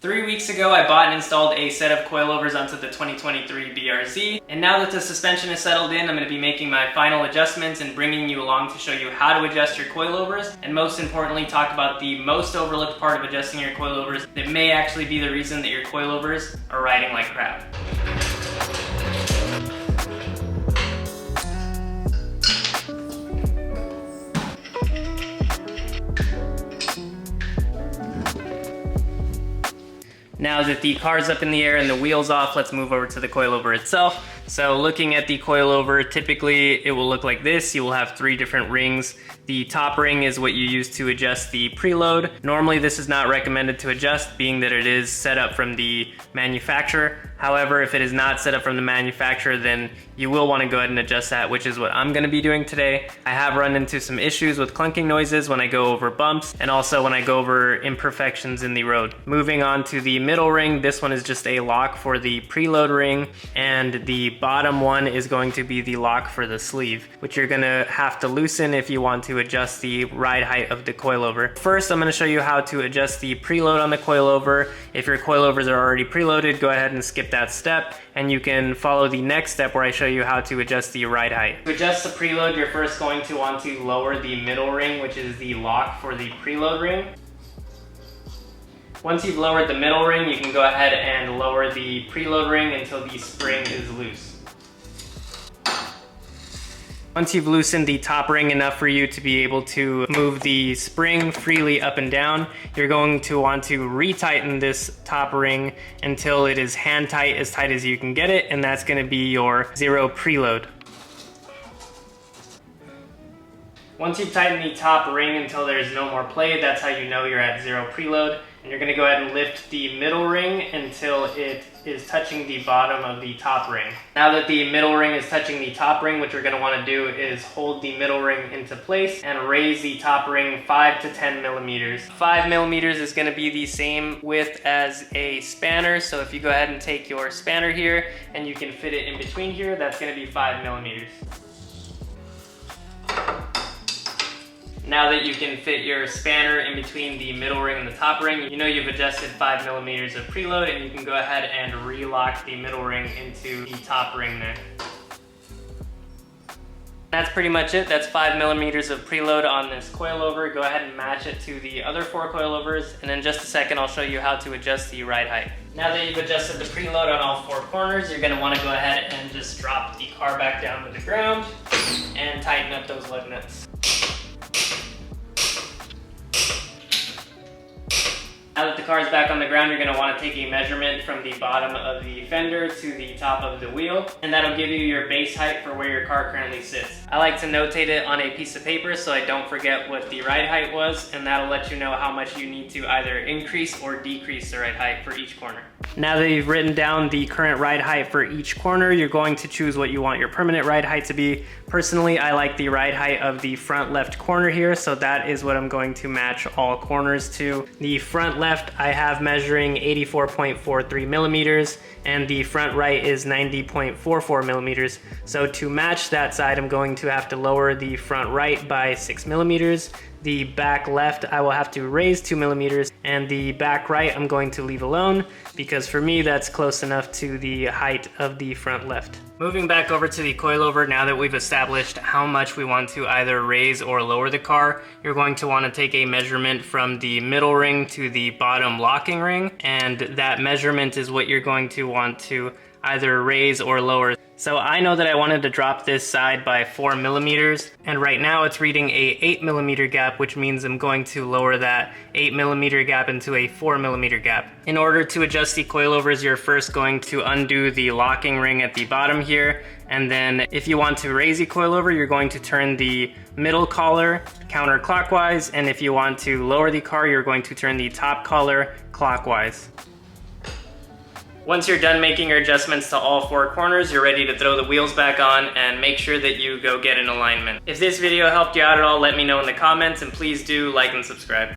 3 weeks ago, I bought and installed a set of coilovers onto the 2023 BRZ, and now that the suspension is settled in, I'm going to be making my final adjustments and bringing you along to show you how to adjust your coilovers, and most importantly, talk about the most overlooked part of adjusting your coilovers that may actually be the reason that your coilovers are riding like crap. Now that the car's up in the air and the wheel's off, let's move over to the coilover itself. So looking at the coilover, typically it will look like this. You will have 3 different rings. The top ring is what you use to adjust the preload. Normally this is not recommended to adjust, being that it is set up from the manufacturer. However, if it is not set up from the manufacturer, then you will want to go ahead and adjust that, which is what I'm going to be doing today. I have run into some issues with clunking noises when I go over bumps, and also when I go over imperfections in the road. Moving on to the middle ring, this one is just a lock for the preload ring, and the bottom one is going to be the lock for the sleeve, which you're going to have to loosen if you want to adjust the ride height of the coilover. First, I'm going to show you how to adjust the preload on the coilover. If your coilovers are already preloaded, go ahead and skip that step, and you can follow the next step where I show you how to adjust the ride height. To adjust the preload, you're first going to want to lower the middle ring, which is the lock for the preload ring. Once you've lowered the middle ring, you can go ahead and lower the preload ring until the spring is loose. Once you've loosened the top ring enough for you to be able to move the spring freely up and down, you're going to want to retighten this top ring until it is hand tight, as tight as you can get it, and that's going to be your 0 preload. Once you've tightened the top ring until there's no more play, that's how you know you're at 0 preload. And you're going to go ahead and lift the middle ring until it is touching the bottom of the top ring. Now that the middle ring is touching the top ring, what you're going to want to do is hold the middle ring into place and raise the top ring 5 to 10 millimeters. 5 millimeters is going to be the same width as a spanner, so if you go ahead and take your spanner here and you can fit it in between here, that's going to be 5 millimeters. Now that you can fit your spanner in between the middle ring and the top ring, you know you've adjusted 5 millimeters of preload, and you can go ahead and relock the middle ring into the top ring there. That's pretty much it. That's 5 millimeters of preload on this coilover. Go ahead and match it to the other 4 coilovers, and in just a second I'll show you how to adjust the ride height. Now that you've adjusted the preload on all 4 corners, you're going to want to go ahead and just drop the car back down to the ground and tighten up those lug nuts. Now that the car is back on the ground, you're going to want to take a measurement from the bottom of the fender to the top of the wheel, and that'll give you your base height for where your car currently sits. I like to notate it on a piece of paper so I don't forget what the ride height was, and that'll let you know how much you need to either increase or decrease the ride height for each corner. Now that you've written down the current ride height for each corner, you're going to choose what you want your permanent ride height to be. Personally, I like the ride height of the front left corner here, so that is what I'm going to match all corners to. The front left I have measuring 84.43 millimeters, and the front right is 90.44 millimeters. So to match that side, I'm going to have to lower the front right by 6 millimeters. The back left I will have to raise 2 millimeters, and the back right I'm going to leave alone because for me that's close enough to the height of the front left. Moving back over to the coilover, now that we've established how much we want to either raise or lower the car, you're going to want to take a measurement from the middle ring to the bottom locking ring, and that measurement is what you're going to want to either raise or lower. So I know that I wanted to drop this side by 4 millimeters, and right now it's reading a 8 millimeter gap, which means I'm going to lower that 8 millimeter gap into a 4 millimeter gap. In order to adjust the coilovers, you're first going to undo the locking ring at the bottom here, and then if you want to raise the coilover, you're going to turn the middle collar counterclockwise, and if you want to lower the car, you're going to turn the top collar clockwise. Once you're done making your adjustments to all 4 corners, you're ready to throw the wheels back on and make sure that you go get an alignment. If this video helped you out at all, let me know in the comments, and please do like and subscribe.